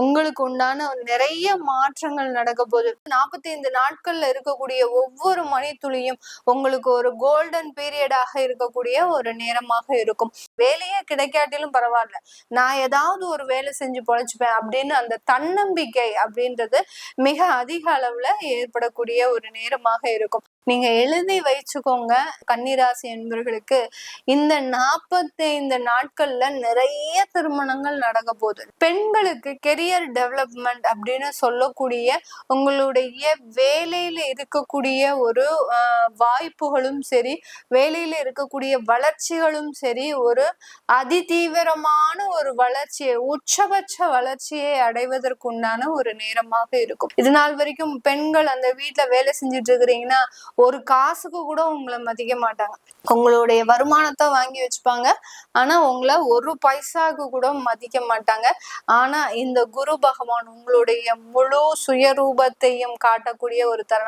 உங்களுக்கு உண்டான நிறைய மாற்றங்கள் நடக்க போகுது. 45 நாட்கள்ல இருக்கக்கூடிய ஒவ்வொரு மணித்துளியும் உங்களுக்கு ஒரு கோல்டன் பீரியடாக இருக்கக்கூடிய ஒரு நேரமாக இருக்கும். வேலையே கிடைக்காட்டிலும் பரவாயில்ல, நான் ஏதாவது ஒரு வேலை செஞ்சு பொழைச்சுப்பேன் அப்படின்னு அந்த தன்னம்பிக்கை அப்படின்றது மிக அதிக அளவுல ஏற்படக்கூடிய ஒரு நேரமாக இருக்கும். நீங்க எழுதி வச்சுக்கோங்க கன்னிராசி என்பவர்களுக்கு, இந்த 45 நாட்கள்ல நிறைய திருமணங்கள் நடக்க போகுது. பெண்களுக்கு கெரியர் டெவலப்மெண்ட் அப்படின்னு சொல்லக்கூடிய உங்களுடைய வேலையில இருக்கக்கூடிய ஒரு வாய்ப்புகளும் சரி, வேலையில இருக்கக்கூடிய வளர்ச்சிகளும் சரி, ஒரு அதிதீவிரமான ஒரு வளர்ச்சியை, உச்சபட்ச வளர்ச்சியை அடைவதற்குண்டான ஒரு நேரமாக இருக்கும். இது நாள் வரைக்கும் பெண்கள் அந்த வீட்டுல வேலை செஞ்சுட்டு இருக்கிறீங்கன்னா ஒரு காசுக்கு கூட உங்களை மதிக்க மாட்டாங்க. உங்களுடைய வருமானத்தை வாங்கி வச்சுப்பாங்க, ஆனா உங்களை ஒரு பைசாக்கு கூட மதிக்க மாட்டாங்க. ஆனா இந்த குரு பகவான் உங்களுடைய முழு சுயரூபத்தையும் காட்டக்கூடிய ஒரு தருணம்.